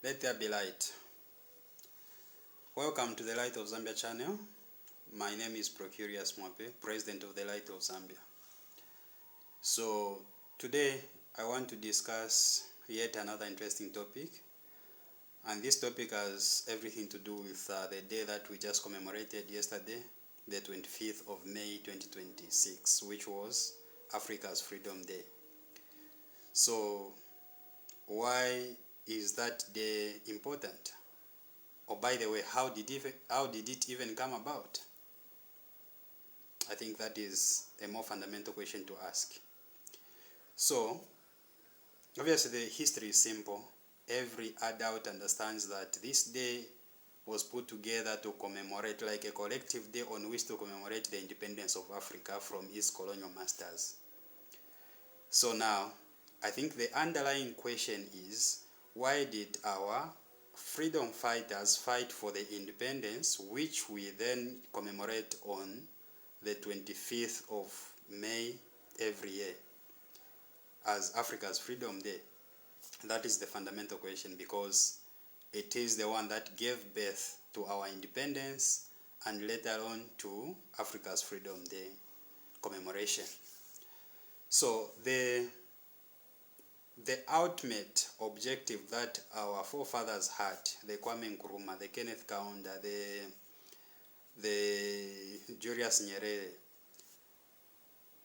Let there be light. Welcome to the Light of Zambia channel. My name is Procurious Mwape, President of the Light of Zambia. So today I want to discuss yet another interesting topic, and this topic has everything to do with the day that we just commemorated yesterday, the 25th of May 2026, which was Africa's Freedom Day. So why is that day important? Or by the way, how did it even come about? I think that is a more fundamental question to ask. So, obviously the history is simple. Every adult understands that this day was put together to commemorate, like a collective day on which to commemorate the independence of Africa from its colonial masters. So now, I think the underlying question is, why did our freedom fighters fight for the independence, which we then commemorate on the 25th of May every year as Africa's Freedom Day? That is the fundamental question, because it is the one that gave birth to our independence and later on to Africa's Freedom Day commemoration. So the ultimate objective that our forefathers had, the Kwame Nkrumah, the Kenneth Kaunda, the Julius Nyerere,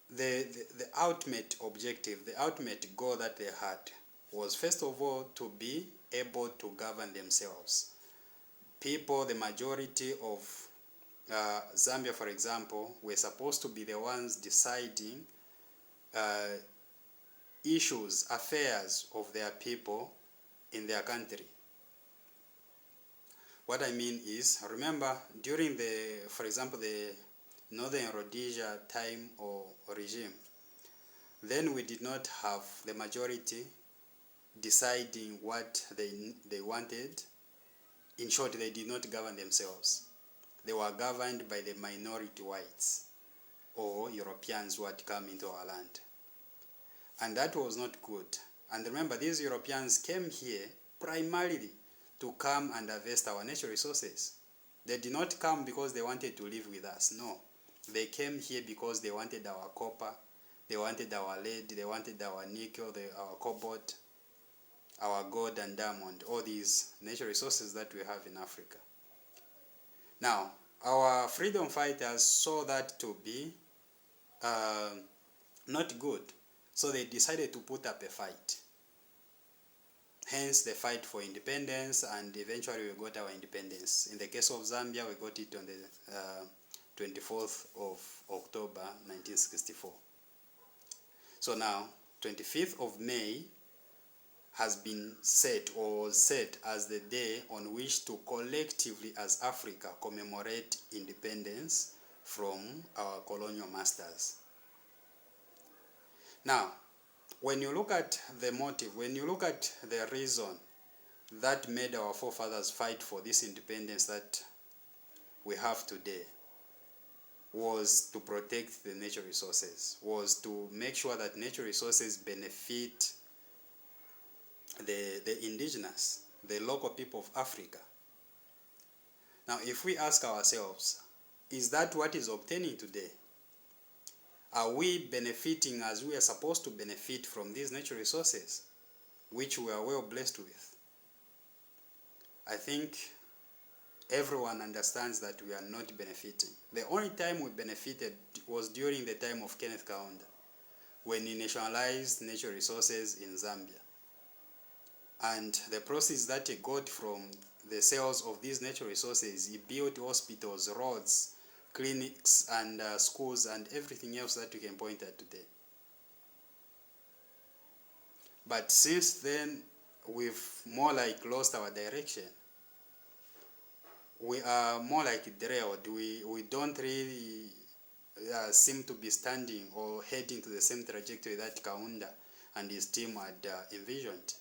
the ultimate objective, the ultimate goal that they had was, first of all, to be able to govern themselves. People, the majority of Zambia, for example, were supposed to be the ones deciding issues, affairs of their people in their country. What I mean is, remember, during for example, the Northern Rhodesia time or regime, then we did not have the majority deciding what they wanted. In short, they did not govern themselves. They were governed by the minority whites or Europeans who had come into our land. And that was not good. And remember, these Europeans came here primarily to come and harvest our natural resources. They did not come because they wanted to live with us. No. They came here because they wanted our copper, they wanted our lead, they wanted our nickel, our cobalt, our gold and diamond, all these natural resources that we have in Africa. Now, our freedom fighters saw that to be not good. So they decided to put up a fight. Hence the fight for independence, and eventually we got our independence. In the case of Zambia, we got it on the 24th of October 1964. So now, 25th of May has been set, or was set, as the day on which to collectively as Africa commemorate independence from our colonial masters. Now, when you look at the motive, when you look at the reason that made our forefathers fight for this independence that we have today, was to protect the natural resources, was to make sure that natural resources benefit the indigenous, the local people of Africa. Now, if we ask ourselves, is that what is obtaining today? Are we benefiting as we are supposed to benefit from these natural resources, which we are well blessed with? I think everyone understands that we are not benefiting. The only time we benefited was during the time of Kenneth Kaunda, when he nationalized natural resources in Zambia. And the proceeds that he got from the sales of these natural resources, he built hospitals, roads, clinics, and schools, and everything else that we can point at today. But since then, we've more like lost our direction. We are more like derailed. We don't really seem to be standing or heading to the same trajectory that Kaunda and his team had envisioned.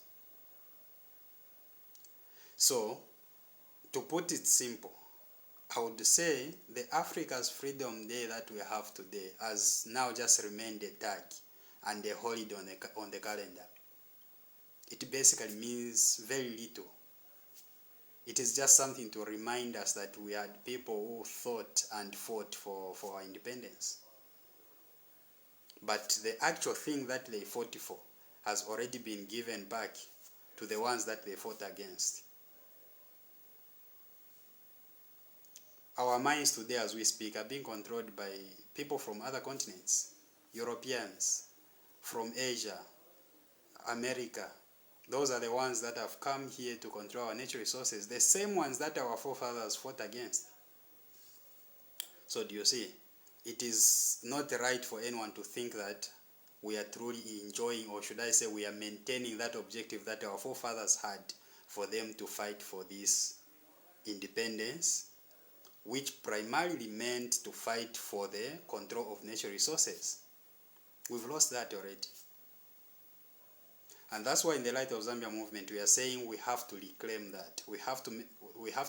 So, to put it simple, I would say the Africa's Freedom Day that we have today has now just remained a tag and a holiday on the calendar. It basically means very little It is just something to remind us that we had people who thought and fought for our independence. But the actual thing that they fought for has already been given back to the ones that they fought against. Our minds today, as we speak, are being controlled by people from other continents, Europeans, from Asia, America. Those are the ones that have come here to control our natural resources, the same ones that our forefathers fought against. So do you see, it is not right for anyone to think that we are truly enjoying, or should I say we are maintaining that objective that our forefathers had for them to fight for this independence, which primarily meant to fight for the control of natural resources. We've lost that already. And that's why in the Light of Zambia movement we are saying we have to reclaim that. We have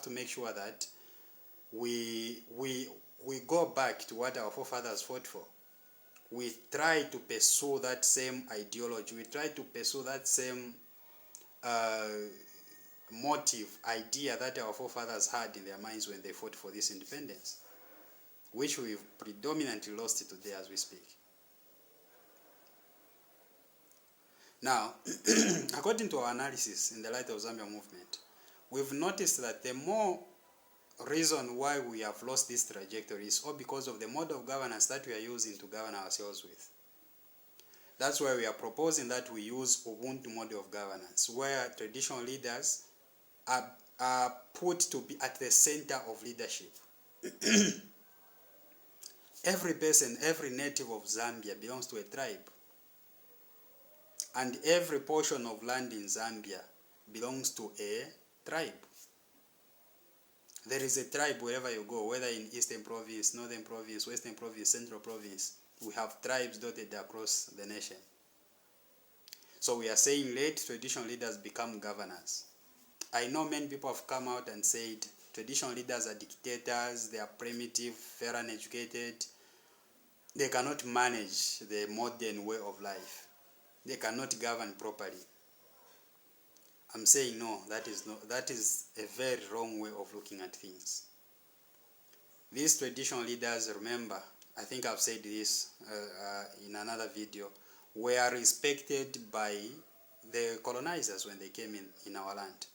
to make sure that we go back to what our forefathers fought for. We try to pursue that same ideology. We try to pursue that same motive, idea that our forefathers had in their minds when they fought for this independence, which we've predominantly lost today as we speak. Now, according to our analysis in the Light of Zambia movement, we've noticed that the more reason why we have lost this trajectory is all because of the mode of governance that we are using to govern ourselves with. That's why we are proposing that we use Ubuntu model of governance, where traditional leaders are put to be at the center of leadership. Every person, every native of Zambia belongs to a tribe. And every portion of land in Zambia belongs to a tribe. There is a tribe wherever you go, whether in Eastern Province, Northern Province, Western Province, Central Province. We have tribes dotted across the nation. So we are saying let traditional leaders become governors. I know many people have come out and said traditional leaders are dictators, they are primitive, very uneducated, they cannot manage the modern way of life. They cannot govern properly. I'm saying no, that is a very wrong way of looking at things. These traditional leaders, remember, I think I've said this in another video, were respected by the colonizers when they came in our land.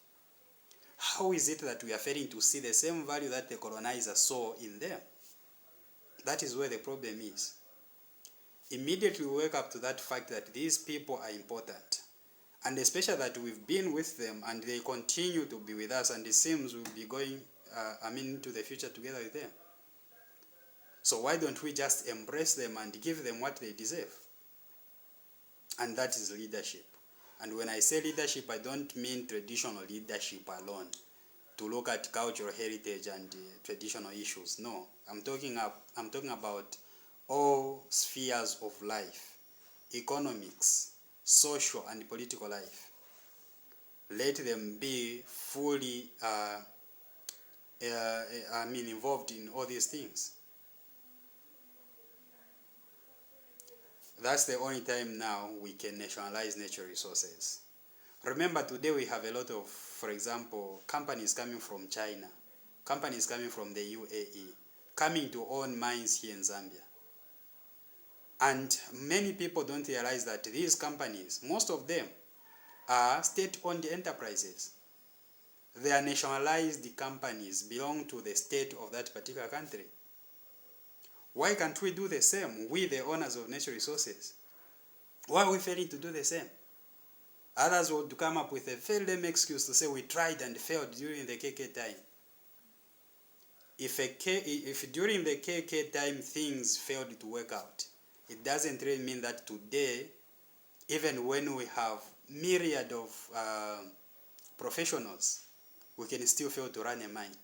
How is it that we are failing to see the same value that the colonizers saw in them? That is where the problem is. Immediately we wake up to that fact that these people are important, and especially that we've been with them and they continue to be with us, and it seems we'll be going into the future together with them. So why don't we just embrace them and give them what they deserve? And that is leadership. And when I say leadership, I don't mean traditional leadership alone, to look at cultural heritage and traditional issues. No, I'm talking about all spheres of life, economics, social and political life. Let them be fully involved in all these things. That's the only time now we can nationalize natural resources. Remember, today we have a lot of, for example, companies coming from China, companies coming from the UAE, coming to own mines here in Zambia. And many people don't realize that these companies, most of them, are state-owned enterprises. They are nationalized companies, belong to the state of that particular country. Why can't we do the same, we the owners of natural resources? Why are we failing to do the same? Others would come up with a very lame excuse to say we tried and failed during the KK time. If during the KK time things failed to work out, it doesn't really mean that today, even when we have myriad of professionals, we can still fail to run a mine.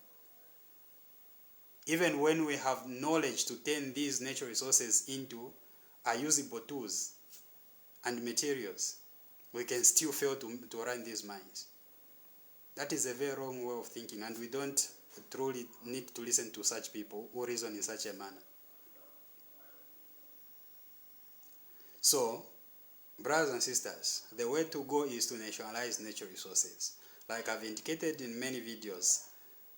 Even when we have knowledge to turn these natural resources into usable tools and materials, we can still fail to run these mines. That is a very wrong way of thinking, and we don't truly need to listen to such people who reason in such a manner. So, brothers and sisters, the way to go is to nationalize natural resources. like I've indicated in many videos,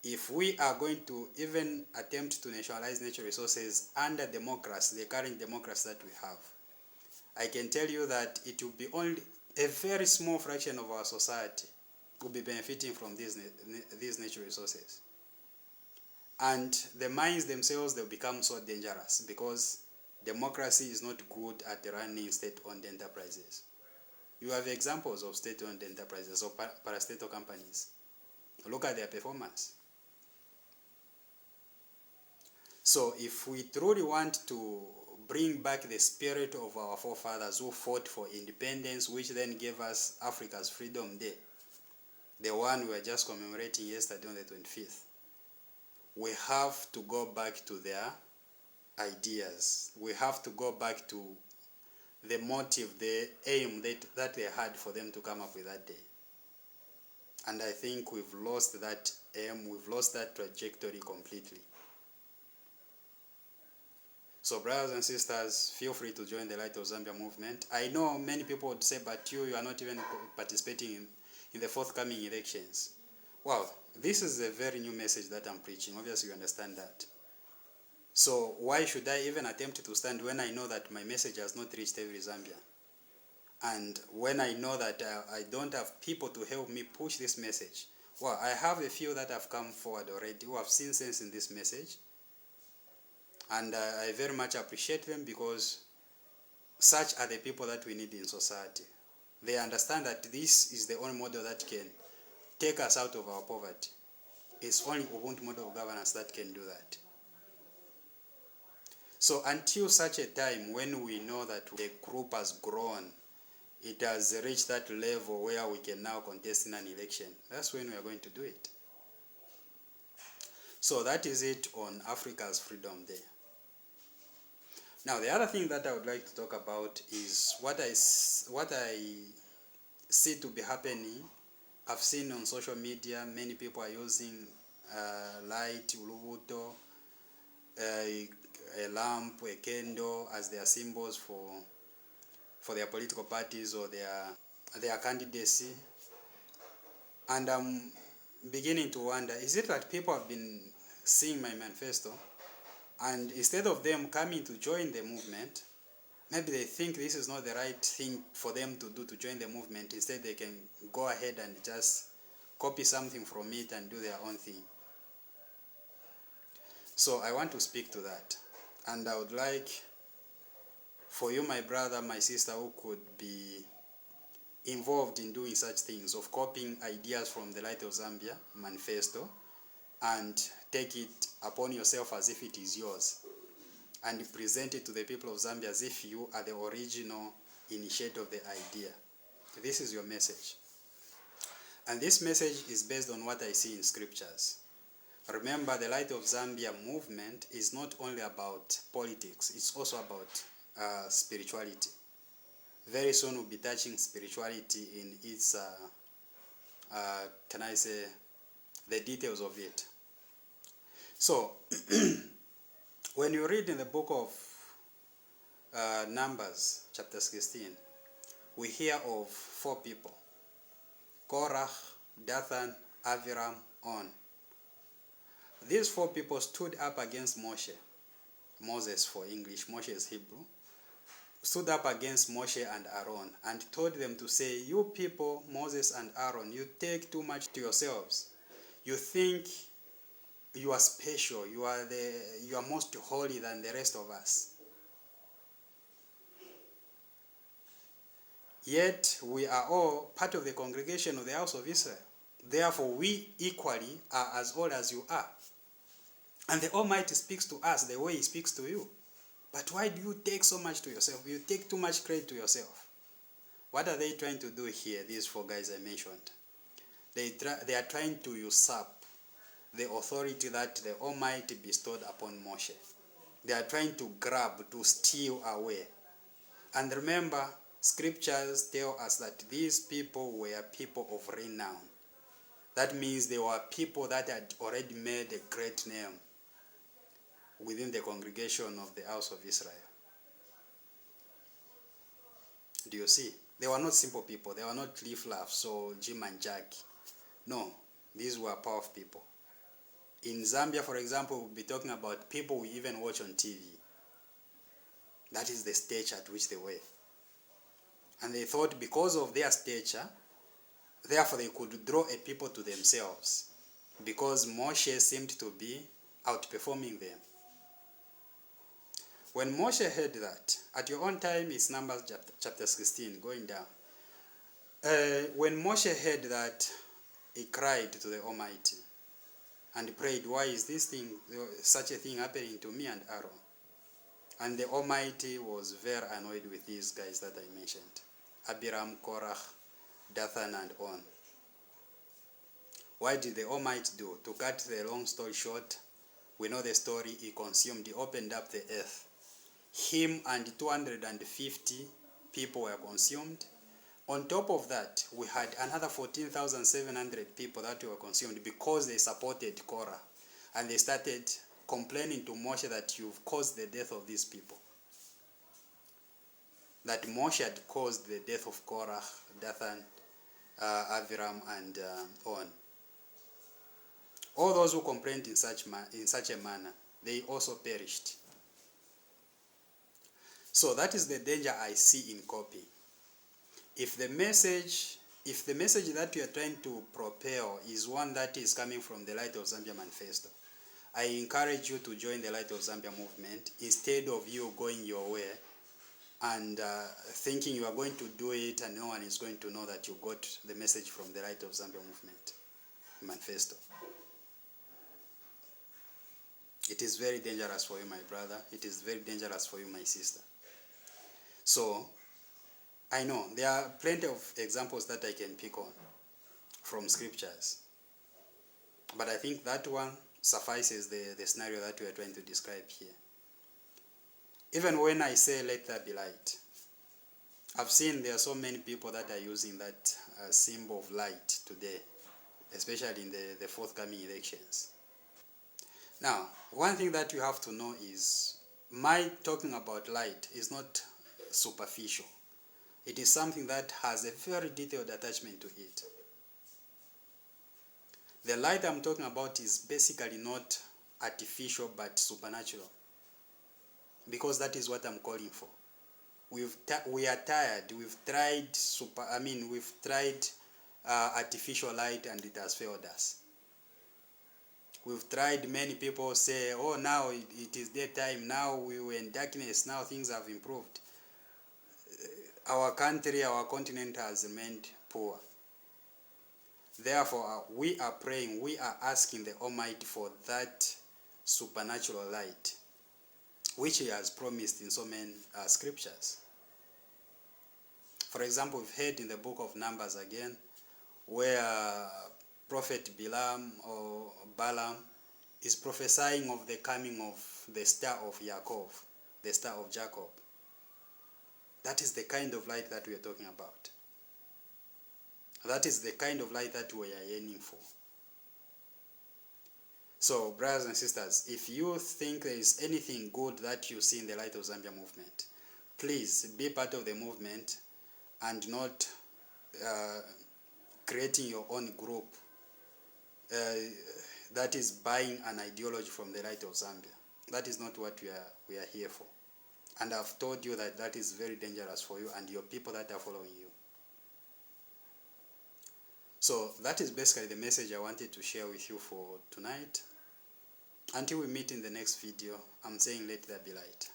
if we are going to even attempt to nationalize natural resources under democracy, the current democracy that we have, I can tell you that it will be only a very small fraction of our society will be benefiting from these natural resources. And the mines themselves, they'll become so dangerous because democracy is not good at running state-owned enterprises. You have examples of state-owned enterprises or parastatal companies. Look at their performance. So if we truly want to bring back the spirit of our forefathers who fought for independence, which then gave us Africa's Freedom Day, the one we were just commemorating yesterday on the 25th, we have to go back to their ideas. We have to go back to the motive, the aim that they had for them to come up with that day. And I think we've lost that aim, we've lost that trajectory completely. So brothers and sisters, feel free to join the Light of Zambia movement. I know many people would say, but you are not even participating in the forthcoming elections. Wow, this is a very new message that I'm preaching. Obviously, you understand that. So why should I even attempt to stand when I know that my message has not reached every Zambian? And when I know that I don't have people to help me push this message? Well, I have a few that have come forward already who have seen sense in this message. And I very much appreciate them because such are the people that we need in society. They understand that this is the only model that can take us out of our poverty. It's only Ubuntu model of governance that can do that. So until such a time when we know that the group has grown, it has reached that level where we can now contest in an election, that's when we are going to do it. So that is it on Africa's Freedom Day. Now, the other thing that I would like to talk about is what I see to be happening. I've seen on social media, many people are using light, ulubuto, a lamp, a candle as their symbols for their political parties or their candidacy. And I'm beginning to wonder, is it that people have been seeing my manifesto, and instead of them coming to join the movement, maybe they think this is not the right thing for them to do to join the movement. Instead, they can go ahead and just copy something from it and do their own thing. So I want to speak to that. And I would like for you, my brother, my sister, who could be involved in doing such things, of copying ideas from the Light of Zambia manifesto and take it upon yourself as if it is yours and present it to the people of Zambia as if you are the original initiator of the idea. This is your message. And this message is based on what I see in scriptures. Remember, the Light of Zambia movement is not only about politics, it's also about spirituality. Very soon we'll be touching spirituality in its, can I say, the details of it. So, when you read in the book of Numbers, chapter 16, we hear of 4 people: Korah, Dathan, Aviram, On. These 4 people stood up against Moses for English, Moshe is Hebrew, stood up against Moshe and Aaron and told them to say, you people, Moses and Aaron, you take too much to yourselves. You think you are special, you are most holy than the rest of us. Yet we are all part of the congregation of the house of Israel. Therefore we equally are as old as you are. And the Almighty speaks to us the way He speaks to you. But why do you take so much to yourself? You take too much credit to yourself. What are they trying to do here, these 4 guys I mentioned? They are trying to usurp the authority that the Almighty bestowed upon Moshe. They are trying to grab, to steal away. And remember, scriptures tell us that these people were people of renown. That means they were people that had already made a great name within the congregation of the house of Israel. Do you see? They were not simple people. They were not Cliff Laughs or Jim and Jack. No, these were powerful people. In Zambia, for example, we'll be talking about people we even watch on TV. That is the stature at which they were. And they thought because of their stature, therefore they could draw a people to themselves, because Moshe seemed to be outperforming them. When Moshe heard that, at your own time, it's Numbers chapter 16, going down. When Moshe heard that, he cried to the Almighty and prayed, why is this thing, such a thing happening to me and Aaron? And the Almighty was very annoyed with these guys that I mentioned. Abiram, Korah, Dathan, and on. Why did the Almighty do? To cut the long story short, we know the story. He consumed, he opened up the earth. Him and 250 people were consumed. On top of that, we had another 14,700 people that were consumed because they supported Korah. And they started complaining to Moshe that you've caused the death of these people. That Moshe had caused the death of Korah, Dathan, Aviram, and on. All those who complained in such a manner, they also perished. So that is the danger I see in copying. If the message that you are trying to propel is one that is coming from the Light of Zambia manifesto, I encourage you to join the Light of Zambia movement instead of you going your way and thinking you are going to do it and no one is going to know that you got the message from the Light of Zambia movement manifesto. It is very dangerous for you, my brother. It is very dangerous for you, my sister. So, I know there are plenty of examples that I can pick on from scriptures. But I think that one suffices the scenario that we are trying to describe here. Even when I say let there be light, I've seen there are so many people that are using that symbol of light today, especially in the forthcoming elections. Now, one thing that you have to know is my talking about light is not superficial. It is something that has a very detailed attachment to it. The light I'm talking about is basically not artificial but supernatural, because that is what I'm calling for. We are tired. We've tried artificial light and it has failed us. We've tried, many people say, oh, now it is daytime, now we were in darkness, now things have improved. Our country, our continent has remained poor. Therefore, we are praying, we are asking the Almighty for that supernatural light, which He has promised in so many scriptures. For example, we've heard in the book of Numbers again, where Prophet Balaam is prophesying of the coming of the star of Yaakov, the star of Jacob. That is the kind of light that we are talking about. That is the kind of light that we are yearning for. So, brothers and sisters, if you think there is anything good that you see in the Light of Zambia movement, please be part of the movement and not creating your own group that is buying an ideology from the Light of Zambia. That is not what we are here for. And I've told you that that is very dangerous for you and your people that are following you. So that is basically the message I wanted to share with you for tonight. Until we meet in the next video, I'm saying let there be light.